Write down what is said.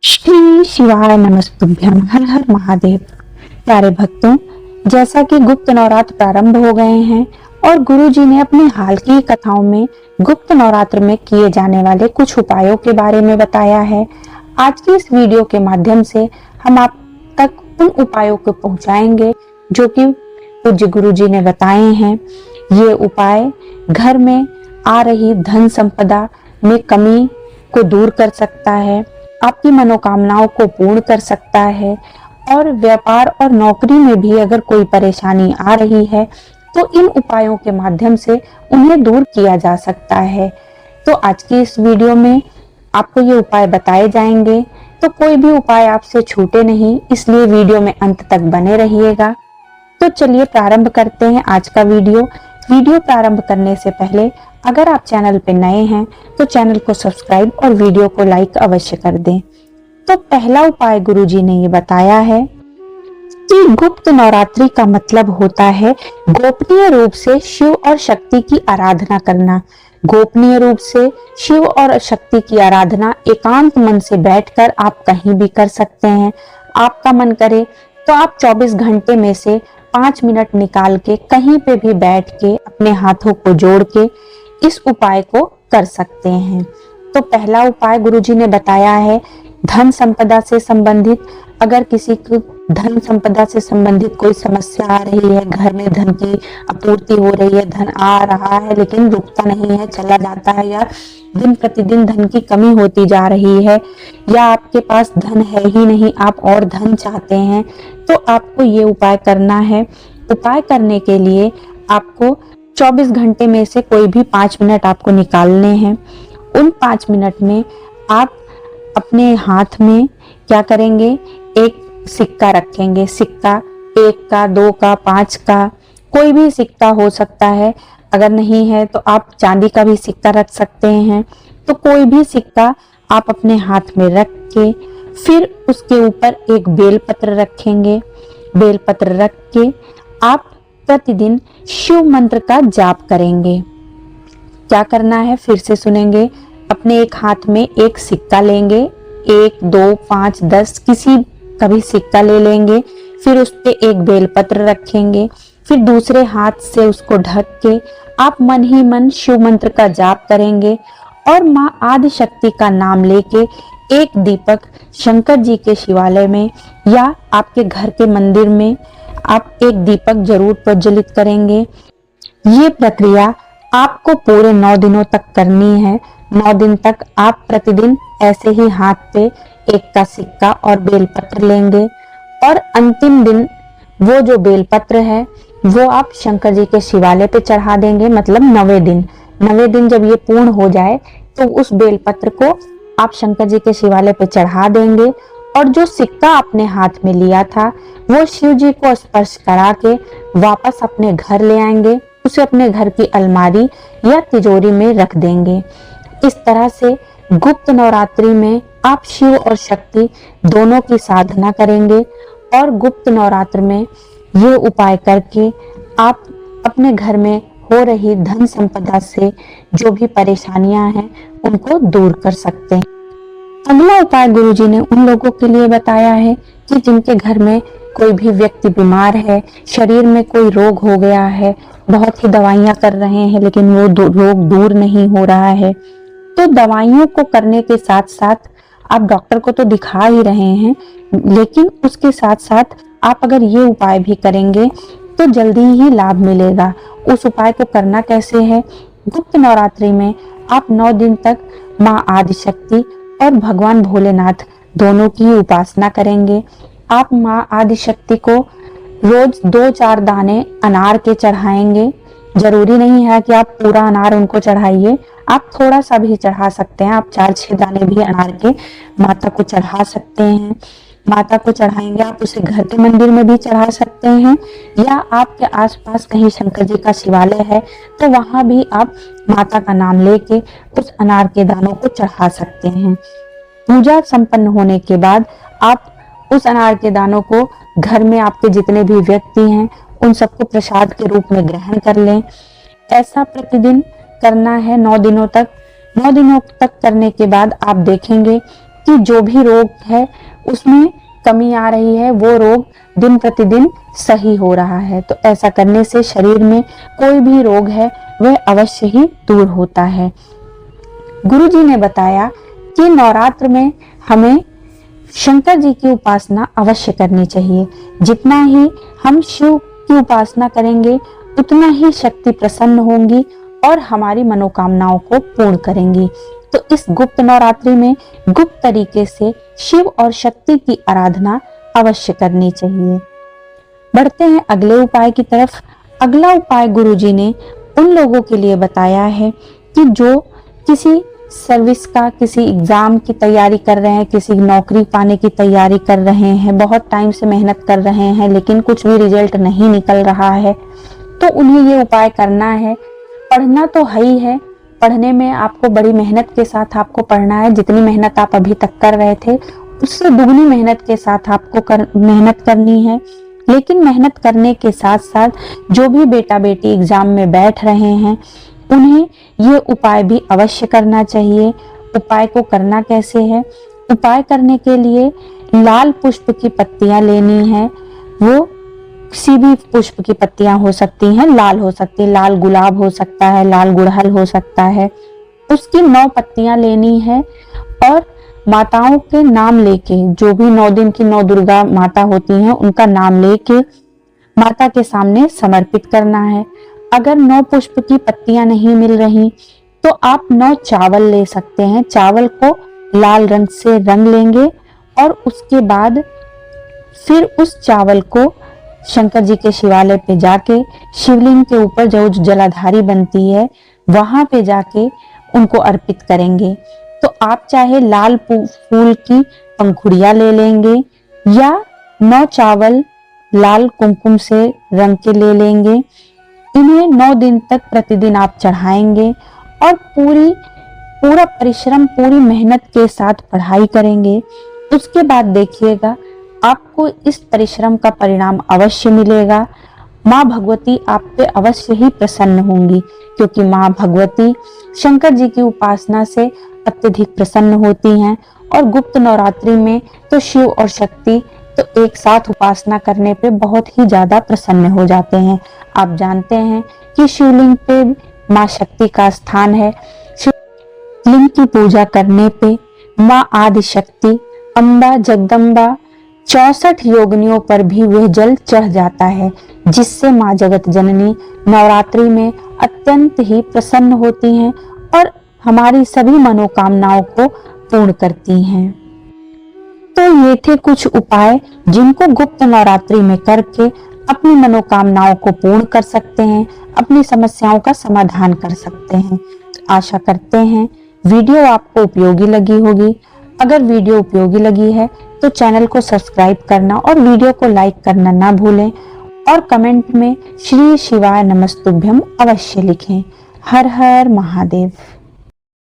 श्री शिवाय नमस्तुभ्यम। हर हर महादेव। प्यारे भक्तों, जैसा कि गुप्त नवरात्र प्रारंभ हो गए हैं और गुरु जी ने अपनी हाल की कथाओं में गुप्त नवरात्र में किए जाने वाले कुछ उपायों के बारे में बताया है। आज की इस वीडियो के माध्यम से हम आप तक उन उपायों को पहुंचाएंगे जो कि पूज्य गुरु जी ने बताए हैं। ये उपाय घर में आ रही धन संपदा में कमी को दूर कर सकता है, आपकी मनोकामनाओं को पूर्ण कर सकता है और व्यापार और नौकरी में भी अगर कोई परेशानी आ रही है तो इन उपायों के माध्यम से उन्हें दूर किया जा सकता है। तो आज की इस वीडियो में आपको ये उपाय बताए जाएंगे, तो कोई भी उपाय आपसे छूटे नहीं, इसलिए वीडियो में अंत तक बने रहिएगा। तो चलिए प्रारंभ करते हैं आज का वीडियो। वीडियो प्रारंभ करने से पहले अगर आप चैनल पे नए हैं तो चैनल को सब्सक्राइब और वीडियो को लाइक अवश्य कर दें। तो पहला उपाय गुरुजी ने ये बताया है कि गुप्त नवरात्रि का मतलब होता है गोपनीय रूप से शिव और शक्ति की आराधना करना। गोपनीय रूप से शिव और शक्ति की आराधना एकांत मन से बैठकर आप कहीं भी कर सकते हैं। आपका मन करे तो आप 24 घंटे में से 5 मिनट निकाल के कहीं पे भी बैठ के अपने हाथों को जोड़ के इस उपाय को कर सकते हैं। तो पहला उपाय गुरुजी ने बताया है धन संपदा से संबंधित। अगर किसी को धन संपदा से संबंधित कोई समस्या आ रही है, घर में धन की आपूर्ति हो रही है, धन आ रहा है लेकिन रुकता नहीं है, चला जाता है, या दिन प्रतिदिन धन की कमी होती जा रही है, या आपके पास धन है ही नहीं, आप और धन चाहते हैं, तो आपको ये उपाय करना है। उपाय करने के लिए आपको 24 घंटे में से कोई भी 5 मिनट आपको निकालने हैं। उन 5 मिनट में आप अपने हाथ में क्या करेंगे, एक सिक्का रखेंगे। सिक्का 1 का, 2 का, 5 का, कोई भी सिक्का हो सकता है। अगर नहीं है तो आप चांदी का भी सिक्का रख सकते हैं। तो कोई भी सिक्का आप अपने हाथ में रख के फिर उसके ऊपर एक बेलपत्र रखेंगे। बेलपत्र रख के आप प्रतिदिन शिव मंत्र का जाप करेंगे। क्या करना है फिर से सुनेंगे। अपने एक हाथ में एक सिक्का लेंगे, 1, 2, 5, 10 किसी का भी सिक्का ले लेंगे। फिर उस पे एक बेलपत्र रखेंगे। फिर दूसरे हाथ से उसको ढक के आप मन ही मन शिव मंत्र का जाप करेंगे और माँ आदि शक्ति का नाम लेके एक दीपक शंकर जी के शिवालय में या आपके घर के मंदिर में आप एक दीपक जरूर प्रज्वलित करेंगे। ये प्रक्रिया आपको पूरे 9 दिनों तक करनी है। 9 दिन तक आप प्रतिदिन ऐसे ही हाथ पे 1 का सिक्का और बेलपत्र लेंगे और अंतिम दिन वो जो बेलपत्र है वो आप शंकर जी के शिवालय पे चढ़ा देंगे। मतलब 9वें दिन जब ये पूर्ण हो जाए तो उस बेलपत्र को आप शंकर जी के शिवालय पे चढ़ा देंगे और जो सिक्का आपने हाथ में लिया था वो शिव जी को स्पर्श करा के वापस अपने घर ले आएंगे। उसे अपने घर की अलमारी या तिजोरी में रख देंगे। इस तरह से गुप्त नवरात्रि में आप शिव और शक्ति दोनों की साधना करेंगे और गुप्त नवरात्र में ये उपाय करके आप अपने घर में हो रही धन संपदा से जो भी परेशानियां हैं उनको दूर कर सकते हैं। अगला उपाय गुरुजी ने उन लोगों के लिए बताया है कि जिनके घर में कोई भी व्यक्ति बीमार है, शरीर में कोई रोग हो गया है, बहुत ही दवाइयां कर रहे हैं लेकिन वो रोग दूर नहीं हो रहा है, तो दवाइयों को करने के साथ साथ आप डॉक्टर को तो दिखा ही रहे हैं, लेकिन उसके साथ साथ आप अगर ये उपाय भी करेंगे तो जल्दी ही लाभ मिलेगा। उस उपाय को करना कैसे है, गुप्त नवरात्रि में आप 9 दिन तक माँ आदिशक्ति और भगवान भोलेनाथ दोनों की उपासना करेंगे। आप माँ आदिशक्ति को रोज 2-4 दाने अनार के चढ़ाएंगे। जरूरी नहीं है कि आप पूरा अनार उनको चढ़ाइए, आप थोड़ा सा भी चढ़ा सकते हैं। आप 4-6 दाने भी अनार के माता को चढ़ा सकते हैं। माता को चढ़ाएंगे, आप उसे घर के मंदिर में भी चढ़ा सकते हैं या आपके आसपास कहीं शंकर जी का शिवालय है तो वहां भी आप माता का नाम लेके उस अनार के दानों को चढ़ा सकते हैं। पूजा संपन्न होने के बाद आप उस अनार के दानों को घर में आपके जितने भी व्यक्ति हैं उन सबको प्रसाद के रूप में ग्रहण कर लें। ऐसा प्रतिदिन करना है 9 दिनों तक। 9 दिनों तक करने के बाद आप देखेंगे कि जो भी रोग है उसमें कमी आ रही है, वो रोग दिन प्रतिदिन सही हो रहा है। तो ऐसा करने से शरीर में कोई भी रोग है वह अवश्य ही दूर होता है। गुरुजी ने बताया कि नवरात्र में हमें शंकर जी की उपासना अवश्य करनी चाहिए। जितना ही हम शिव की उपासना करेंगे उतना ही शक्ति प्रसन्न होंगी और हमारी मनोकामनाओं को पूर्ण करेंगी। तो इस गुप्त नवरात्रि में गुप्त तरीके से शिव और शक्ति की आराधना अवश्य करनी चाहिए। बढ़ते हैं अगले उपाय की तरफ। अगला उपाय गुरुजी ने उन लोगों के लिए बताया है कि जो किसी सर्विस का, किसी एग्जाम की तैयारी कर रहे हैं, किसी नौकरी पाने की तैयारी कर रहे हैं, बहुत टाइम से मेहनत कर रहे हैं लेकिन कुछ भी रिजल्ट नहीं निकल रहा है, तो उन्हें ये उपाय करना है। पढ़ना तो है ही है, पढ़ने में आपको बड़ी मेहनत के साथ आपको पढ़ना है। जितनी मेहनत आप अभी तक कर रहे थे उससे दुगनी मेहनत के साथ आपको मेहनत करनी है। लेकिन मेहनत करने के साथ साथ जो भी बेटा बेटी एग्जाम में बैठ रहे हैं उन्हें ये उपाय भी अवश्य करना चाहिए। उपाय को करना कैसे है? उपाय करने के लिए लाल पुष्प की पत्तियां लेनी है। वो किसी भी पुष्प की पत्तियां हो सकती हैं, लाल हो सकती है, लाल गुलाब हो सकता है, लाल गुड़हल हो सकता है। उसकी 9 पत्तियां लेनी है और माताओं के नाम लेके, जो भी 9 दिन की 9 दुर्गा माता होती हैं उनका नाम लेके माता के सामने समर्पित करना है। अगर 9 पुष्प की पत्तियां नहीं मिल रही तो आप 9 चावल ले सकते हैं। चावल को लाल रंग से रंग लेंगे और उसके बाद फिर उस चावल को शंकर जी के शिवालय पे जाके शिवलिंग के ऊपर जो जलाधारी बनती है वहां पे जाके उनको अर्पित करेंगे। तो आप चाहे लाल फूल की पंखुड़ियां ले लेंगे या 9 चावल लाल कुमकुम से रंग के ले लेंगे। इन्हें 9 दिन तक प्रतिदिन आप चढ़ाएंगे और पूरा परिश्रम, पूरी मेहनत के साथ पढ़ाई करेंगे। उसके बाद देखिएगा आपको इस परिश्रम का परिणाम अवश्य मिलेगा। माँ भगवती आप पे अवश्य ही प्रसन्न होंगी, क्योंकि माँ भगवती शंकर जी की उपासना से अत्यधिक प्रसन्न होती हैं। और गुप्त नवरात्रि में तो शिव और शक्ति तो एक साथ उपासना करने पे बहुत ही ज्यादा प्रसन्न हो जाते हैं। आप जानते हैं कि शिवलिंग पे माँ शक्ति का स्थान है। शिवलिंग की पूजा करने पे माँ आदि शक्ति, अम्बा, जगदम्बा 64 योगिनियों पर भी वह जल चढ़ जाता है, जिससे माँ जगत जननी नवरात्रि में अत्यंत ही प्रसन्न होती हैं और हमारी सभी मनोकामनाओं को पूर्ण करती हैं। तो ये थे कुछ उपाय जिनको गुप्त नवरात्रि में करके अपनी मनोकामनाओं को पूर्ण कर सकते हैं, अपनी समस्याओं का समाधान कर सकते हैं। तो आशा करते हैं वीडियो आपको उपयोगी लगी होगी। अगर वीडियो उपयोगी लगी है तो चैनल को सब्सक्राइब करना और वीडियो को लाइक करना ना भूलें और कमेंट में श्री शिवाय नमस्तुभ्यम अवश्य लिखें। हर हर महादेव।